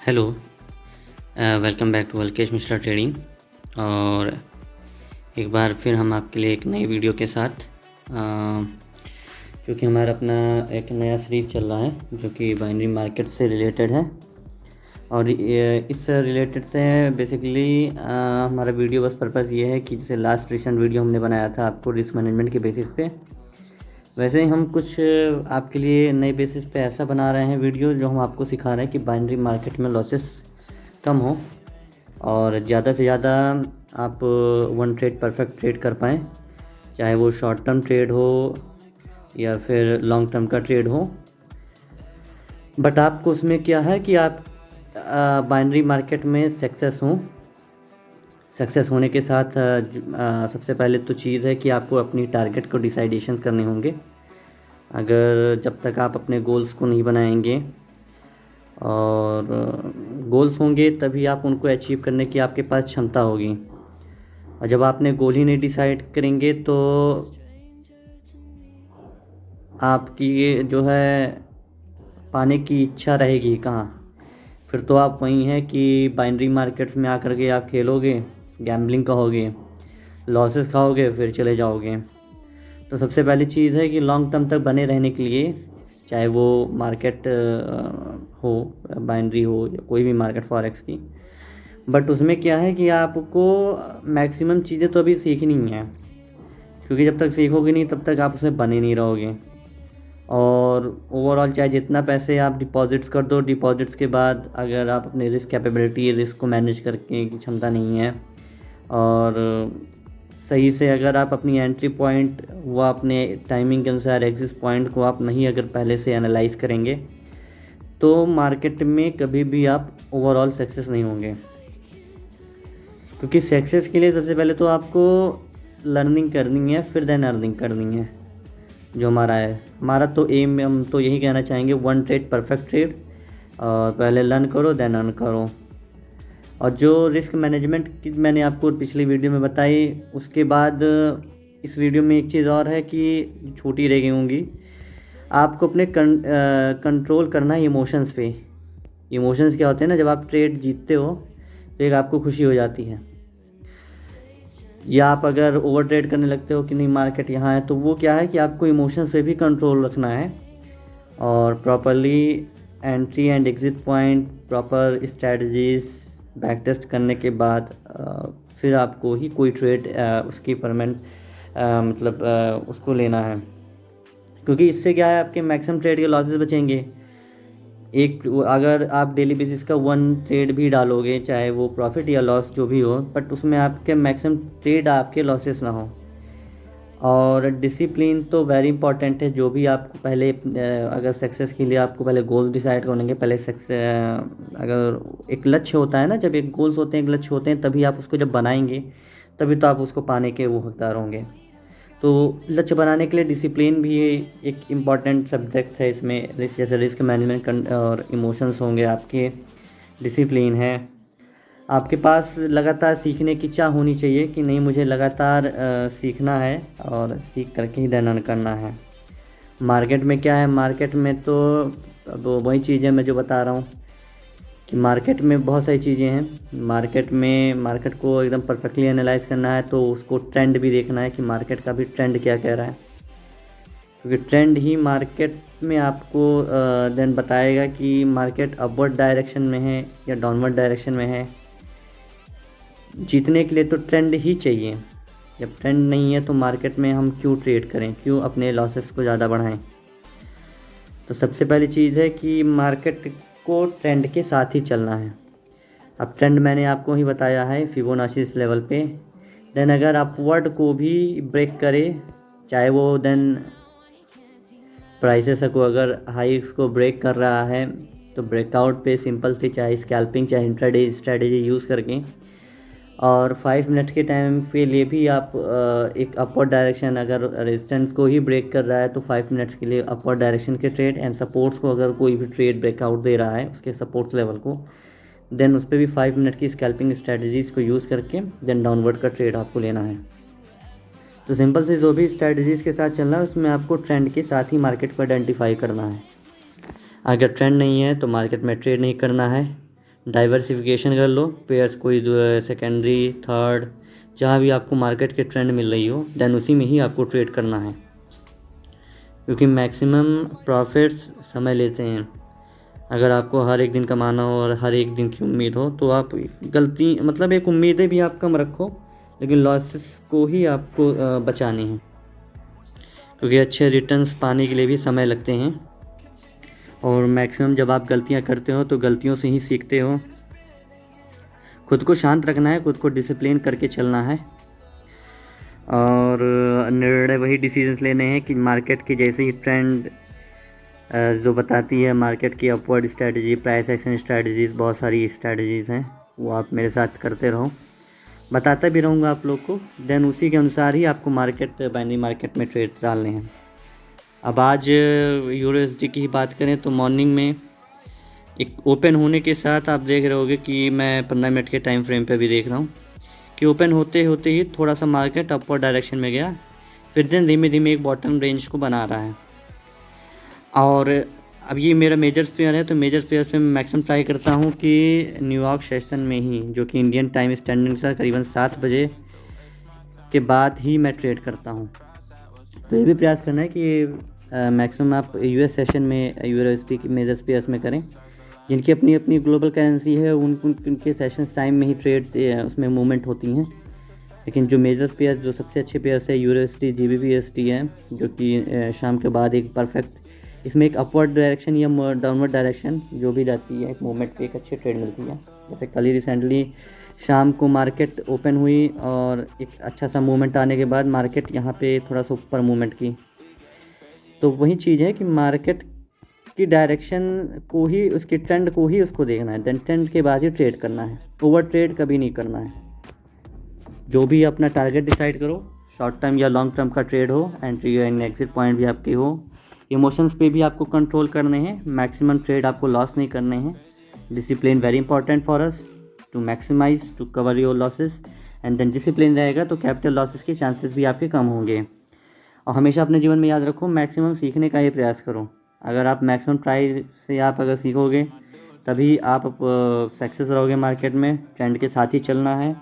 Hello. Welcome back to Alkesh Mishra trading. और एक बार फिर हम आपके लिए एक नई वीडियो के साथ जो कि हमारा अपना एक नया सीरीज़ चल रहा है जो कि बाइनरी मार्केट से रिलेटेड है। और इस रिलेटेड से बेसिकली हमारा वीडियो बस पर्पज़ ये है कि जैसे लास्ट रिसेंट वीडियो हमने बनाया था आपको रिस्क मैनेजमेंट के बेसिस पे, वैसे ही हम कुछ आपके लिए नए बेसिस पे ऐसा बना रहे हैं वीडियो जो हम आपको सिखा रहे हैं कि बाइनरी मार्केट में लॉसेस कम हो और ज़्यादा से ज़्यादा आप वन ट्रेड परफेक्ट ट्रेड कर पाएँ, चाहे वो शॉर्ट टर्म ट्रेड हो या फिर लॉन्ग टर्म का ट्रेड हो। बट आपको उसमें क्या है कि आप बाइनरी मार्केट में सक्सेस होने के साथ सबसे पहले तो चीज़ है कि आपको अपनी टारगेट को डिसाइडेशन करने होंगे। अगर जब तक आप अपने गोल्स को नहीं बनाएंगे और गोल्स होंगे तभी आप उनको अचीव करने की आपके पास क्षमता होगी। और जब आपने गोल ही नहीं डिसाइड करेंगे तो आपकी जो है पाने की इच्छा रहेगी कहाँ। फिर तो आप वहीं हैं कि बाइनरी मार्केट्स में आकर के आप खेलोगे, गैम्बलिंग कहोगे, लॉसेस खाओगे, फिर चले जाओगे। तो सबसे पहली चीज़ है कि लॉन्ग टर्म तक बने रहने के लिए, चाहे वो मार्केट हो, बाइनरी हो या कोई भी मार्केट फॉरेक्स की, बट उसमें क्या है कि आपको मैक्सिमम चीज़ें तो अभी सीखनी है, क्योंकि जब तक सीखोगे नहीं तब तक आप उसमें बने नहीं रहोगे। और ओवरऑल चाहे जितना पैसे आप डिपॉजिट्स कर दो, डिपॉजिट्स के बाद अगर आप अपने रिस्क कैपेबिलिटी, रिस्क को मैनेज करके की क्षमता नहीं है और सही से अगर आप अपनी एंट्री पॉइंट व अपने टाइमिंग के अनुसार एग्जिट पॉइंट को आप नहीं अगर पहले से एनालाइज करेंगे तो मार्केट में कभी भी आप ओवरऑल सक्सेस नहीं होंगे। क्योंकि सक्सेस के लिए सबसे पहले तो आपको लर्निंग करनी है, फिर देन अर्निंग करनी है। जो हमारा तो एम, हम तो यही कहना चाहेंगे, वन ट्रेड परफेक्ट ट्रेड, और पहले लर्न करो देन अर्न करो। और जो रिस्क मैनेजमेंट की मैंने आपको पिछली वीडियो में बताई, उसके बाद इस वीडियो में एक चीज़ और है कि छोटी रह गई होंगी, आपको अपने कंट्रोल करना है इमोशंस पे। इमोशंस क्या होते हैं ना, जब आप ट्रेड जीतते हो तो एक आपको खुशी हो जाती है, या आप अगर ओवर ट्रेड करने लगते हो कि नहीं मार्केट यहाँ है, तो वो क्या है कि आपको इमोशंस पे भी कंट्रोल रखना है और properly entry and exit point, proper strategies backtest करने के बाद फिर आपको ही कोई ट्रेड उसकी परमानेंट उसको लेना है। क्योंकि इससे क्या है, आपके मैक्सिमम ट्रेड के लॉसेस बचेंगे। एक अगर आप डेली बेसिस का वन ट्रेड भी डालोगे, चाहे वो प्रॉफिट या लॉस जो भी हो, बट उसमें आपके मैक्सिमम ट्रेड आपके लॉसेस ना हो। और डिसिप्लिन तो वेरी इंपॉर्टेंट है। जो भी आपको पहले अगर सक्सेस के लिए आपको पहले गोल्स डिसाइड करने पहले अगर एक लक्ष्य होता है ना, जब एक गोल्स होते हैं, एक लक्ष्य होते हैं, तभी आप उसको जब बनाएंगे तभी तो आप उसको पाने के वो हकदार होंगे। तो लक्ष्य बनाने के लिए डिसिप्लिन भी एक इम्पॉर्टेंट सब्जेक्ट है इसमें। जैसे रिस्क मैनेजमेंट और इमोशंस होंगे, आपके डिसिप्लिन है, आपके पास लगातार सीखने की चाह होनी चाहिए कि नहीं मुझे लगातार सीखना है और सीख करके ही देन अर्न करना है। मार्केट में क्या है, मार्केट में तो अब वही चीज़ें मैं जो बता रहा हूँ कि मार्केट में बहुत सारी चीज़ें हैं। मार्केट को एकदम परफेक्टली एनालाइज करना है तो उसको ट्रेंड भी देखना है कि मार्केट का भी ट्रेंड क्या कह रहा है, क्योंकि ट्रेंड ही मार्केट में आपको देन बताएगा कि मार्केट अपवर्ड डायरेक्शन में है या डाउनवर्ड डायरेक्शन में है। जीतने के लिए तो ट्रेंड ही चाहिए। जब ट्रेंड नहीं है तो मार्केट में हम क्यों ट्रेड करें, क्यों अपने लॉसेस को ज़्यादा बढ़ाएं। तो सबसे पहली चीज़ है कि मार्केट को ट्रेंड के साथ ही चलना है। अब ट्रेंड मैंने आपको ही बताया है फिबोनाची लेवल पे। देन अगर अपवर्ड को भी ब्रेक करे, चाहे वो देन प्राइसेस को अगर हाइक्स को ब्रेक कर रहा है तो ब्रेकआउट पे सिंपल से चाहे स्कैल्पिंग चाहे इंट्राडे स्ट्रेटेजी यूज़ करके और 5 मिनट के टाइम के लिए भी आप एक अपवर्ड डायरेक्शन, अगर रेजिस्टेंस को ही ब्रेक कर रहा है तो 5 मिनट्स के लिए अपवर्ड डायरेक्शन के ट्रेड, एंड सपोर्ट्स को अगर कोई भी ट्रेड ब्रेकआउट दे रहा है उसके सपोर्ट्स लेवल को, देन उस पर भी 5 मिनट की स्कैल्पिंग स्ट्रैटेजीज़ को यूज़ करके देन डाउनवर्ड का ट्रेड आपको लेना है। तो सिंपल से जो भी स्ट्रैटेजीज़ के साथ चलना है उसमें आपको ट्रेंड के साथ ही मार्केट को आइडेंटिफाई करना है। अगर ट्रेंड नहीं है तो मार्केट में ट्रेड नहीं करना है। डाइवर्सिफिकेशन कर लो, पेयर्स कोई सेकेंडरी थर्ड जहाँ भी आपको मार्केट के ट्रेंड मिल रही हो, देन उसी में ही आपको ट्रेड करना है, क्योंकि मैक्सिमम प्रॉफिट्स समय लेते हैं। अगर आपको हर एक दिन कमाना हो और हर एक दिन की उम्मीद हो तो आप गलती मतलब एक उम्मीदें भी आप कम रखो, लेकिन लॉसेस को ही आपको बचाने हैं, क्योंकि अच्छे रिटर्न्स पाने के लिए भी समय लगते हैं। और मैक्सिमम जब आप गलतियां करते हो तो गलतियों से ही सीखते हो। खुद को शांत रखना है, खुद को डिसिप्लिन करके चलना है, और निर्णय वही डिसीजंस लेने हैं कि मार्केट की जैसे ही ट्रेंड जो बताती है, मार्केट की upward strategy, price action strategies, बहुत सारी स्ट्रैटेजीज़ हैं, वो आप मेरे साथ करते रहो, बताता भी रहूँगा आप लोग को। देन उसी के अनुसार ही आपको बाइनरी मार्केट में ट्रेड डालने हैं। अब आज यूएसडी की ही बात करें तो मॉर्निंग में एक ओपन होने के साथ आप देख रहे होगे कि मैं 15 मिनट के टाइम फ्रेम पे भी देख रहा हूँ कि ओपन होते होते ही थोड़ा सा मार्केट अपवर्ड डायरेक्शन में गया, फिर दिन धीमे धीमे एक बॉटम रेंज को बना रहा है। और अब ये मेरा मेजर पेयर है, तो मेजर पेयर पे मैं मैक्सिमम ट्राई करता हूँ कि न्यूयॉर्क सेशन में ही, जो कि इंडियन टाइम स्टैंडर्ड से करीबन 7 बजे के बाद ही मैं ट्रेड करता हूँ। तो ये भी प्रयास करना है कि मैक्सिमम आप यूएस सेशन में यूएसडी की मेजर पेयर्स में करें, जिनकी अपनी अपनी ग्लोबल करेंसी है, उनके सेशन टाइम में ही ट्रेड उसमें मूवमेंट होती हैं। लेकिन जो मेजर पेयर, जो सबसे अच्छे पेयर्स है, यूएसडी जीबीपीएसडी है, जो कि शाम के बाद एक परफेक्ट, इसमें एक अपवर्ड डायरेक्शन या डाउनवर्ड डायरेक्शन जो भी रहती है, एक मूवमेंट पे एक अच्छी ट्रेड मिलती है। जैसे कल ही रिसेंटली शाम को मार्केट ओपन हुई और एक अच्छा सा मूवमेंट आने के बाद मार्केट यहाँ पे थोड़ा सा ऊपर मूवमेंट की। तो वही चीज़ है कि मार्केट की डायरेक्शन को ही, उसकी ट्रेंड को ही उसको देखना है, देन ट्रेंड के बाद ही ट्रेड करना है, ओवर ट्रेड कभी नहीं करना है। जो भी अपना टारगेट डिसाइड करो, शॉर्ट टर्म या लॉन्ग टर्म का ट्रेड हो, एंट्री एंड एग्जिट पॉइंट भी आपके हो, इमोशंस पे भी आपको कंट्रोल करने हैं, मैक्सिमम ट्रेड आपको लॉस नहीं करने हैं। Discipline very important for us to maximise, to cover your losses, and then discipline रहेगा तो कैपिटल लॉसेस के चांसेस भी आपके कम होंगे। और हमेशा अपने जीवन में याद रखो, मैक्सिमम सीखने का ही प्रयास करो। अगर आप मैक्सिमम ट्राई से आप अगर सीखोगे तभी आप सक्सेस रहोगे मार्केट में। ट्रेंड के साथ ही चलना है,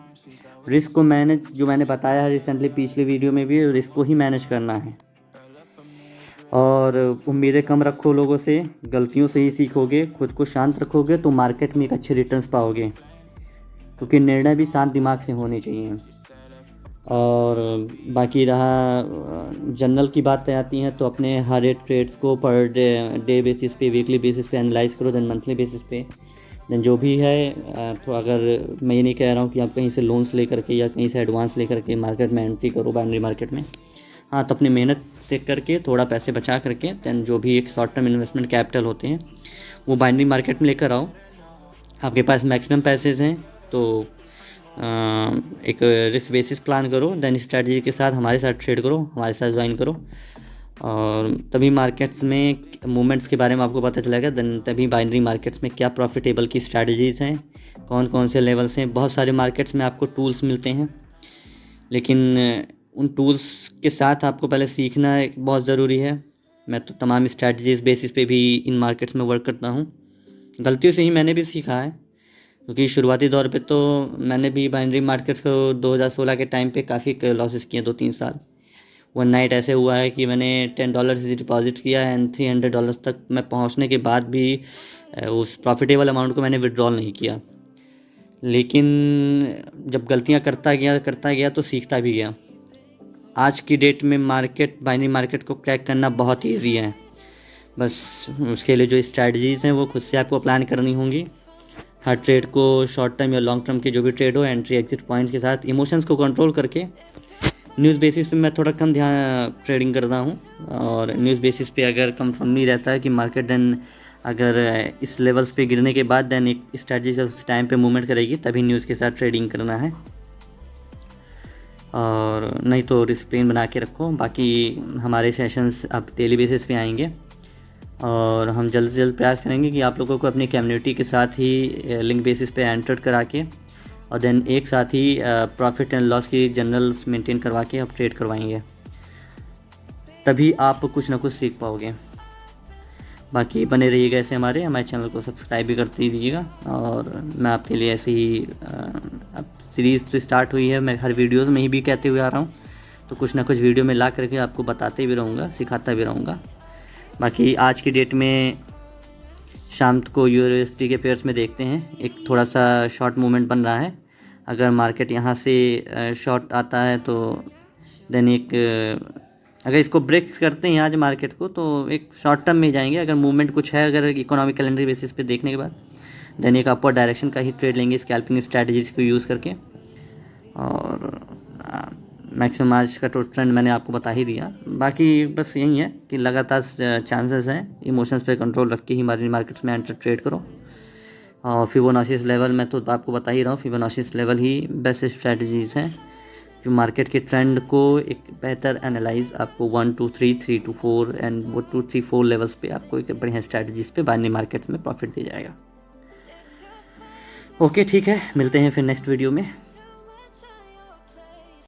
रिस्क को मैनेज, जो मैंने बताया है रिसेंटली पिछले वीडियो में भी, रिस्क को ही मैनेज करना है। और उम्मीदें कम रखो लोगों से, गलतियों से ही सीखोगे, खुद को शांत रखोगे तो मार्केट में एक अच्छे रिटर्न्स पाओगे, क्योंकि निर्णय भी शांत दिमाग से होने चाहिए। और बाकी रहा जनरल की बात आती है तो अपने हर एक ट्रेड्स को पर डे बेसिस पे, वीकली बेसिस पे एनालाइज करो, देन मंथली बेसिस पे, देन जो भी है। तो अगर मैं ये नहीं कह रहा हूँ कि आप कहीं से लोन्स लेकर के या कहीं से एडवांस लेकर के मार्केट में एंट्री करो बाइनरी मार्केट में। हाँ, तो अपनी मेहनत से करके थोड़ा पैसे बचा करके देन जो भी एक शॉर्ट टर्म इन्वेस्टमेंट कैपिटल होते हैं वो बाइनरी मार्केट में लेकर आओ। आपके पास मैक्सिमम पैसेज हैं तो एक रिस्क बेसिस प्लान करो, देन स्ट्रैटेजी के साथ हमारे साथ ट्रेड करो, हमारे साथ ज्वाइन करो, और तभी मार्केट्स में मूवमेंट्स के बारे में आपको पता चलेगा। देन तभी बाइनरी मार्केट्स में क्या प्रॉफिटेबल की स्ट्रैटेजीज़ हैं, कौन कौन से लेवल्स हैं। बहुत सारे मार्केट्स में आपको टूल्स मिलते हैं, लेकिन उन टूल्स के साथ आपको पहले सीखना बहुत ज़रूरी है। मैं तो तमाम स्ट्रैटेजीज़ बेसिस पे भी इन मार्केट्स में वर्क करता हूँ, गलतियों से ही मैंने भी सीखा है, क्योंकि शुरुआती दौर पे तो मैंने भी बाइनरी मार्केट्स को 2016 के टाइम पे काफ़ी लॉसेस किए, 2-3 साल। वन नाइट ऐसे हुआ है कि मैंने $10 से डिपॉजिट किया एंड $300 तक मैं पहुंचने के बाद भी उस प्रॉफिटेबल अमाउंट को मैंने विड्रॉल नहीं किया। लेकिन जब गलतियां करता गया तो सीखता भी गया। आज की डेट में बाइनरी मार्केट को क्रैक करना बहुत ईजी है, बस उसके लिए जो स्ट्रैटेजीज़ हैं वो खुद से आपको प्लान करनी होंगी। हर ट्रेड को शॉर्ट टर्म या लॉन्ग टर्म के जो भी ट्रेड हो, एंट्री एग्जिट पॉइंट के साथ इमोशंस को कंट्रोल करके। न्यूज़ बेसिस पे मैं थोड़ा कम ध्यान ट्रेडिंग करता हूँ, और न्यूज़ बेसिस पे अगर कंफर्म नहीं रहता है कि मार्केट देन अगर इस लेवल्स पे गिरने के बाद देन एक स्ट्रैटेजी से उस टाइम पे मूवमेंट करेगी, तभी न्यूज़ के साथ ट्रेडिंग करना है, और नहीं तो डिसिप्लिन बना के रखो। बाकी हमारे सेशंस अब डेली बेसिस पे आएंगे, और हम जल्द से जल्द प्रयास करेंगे कि आप लोगों को अपनी कम्युनिटी के साथ ही लिंक बेसिस पे एंटर करा के, और देन एक साथ ही प्रॉफिट एंड लॉस की जनरल्स मेंटेन करवा के आप ट्रेड करवाएंगे, तभी आप कुछ ना कुछ सीख पाओगे। बाकी बने रहिएगा ऐसे हमारे चैनल को सब्सक्राइब भी करते दीजिएगा। और मैं आपके लिए ऐसे ही अब सीरीज़ तो स्टार्ट हुई है, मैं हर वीडियोज़ में ही भी कहते हुए आ रहा हूँ, तो कुछ ना कुछ वीडियो में ला करके आपको बताते भी रहूँगा, सिखाता भी रहूँगा। बाकी आज की डेट में शाम को यूएसडी के पेयर्स में देखते हैं एक थोड़ा सा शॉर्ट मूवमेंट बन रहा है। अगर मार्केट यहाँ से शॉर्ट आता है तो देन अगर इसको ब्रेक करते हैं आज मार्केट को तो एक शॉर्ट टर्म में ही जाएंगे। अगर मूवमेंट कुछ है, अगर इकोनॉमिक कैलेंडर बेसिस पे देखने के बाद देन एक अपर डायरेक्शन का ही ट्रेड लेंगे स्कैल्पिंग स्ट्रैटेजीज को यूज़ करके। और मैक्सिमम आज का तो ट्रेंड मैंने आपको बता ही दिया। बाकी बस यही है कि लगातार चांसेस हैं, इमोशंस पे कंट्रोल रख के ही मार्केट्स में एंटर ट्रेड करो। और फिबोनाची लेवल मैं तो आपको बता ही रहा हूँ, फिबोनाची लेवल ही बेस्ट स्ट्रैटेजीज़ हैं जो मार्केट के ट्रेंड को एक बेहतर एनालाइज आपको 1 2 3 3 to 4 एंड वो 2 3 4 लेवल्स पे आपको एक बढ़िया स्ट्रैटेजीज पे बाइनरी मार्केट्स में प्रॉफिट दे जाएगा। ओके ठीक है, मिलते हैं फिर नेक्स्ट वीडियो में।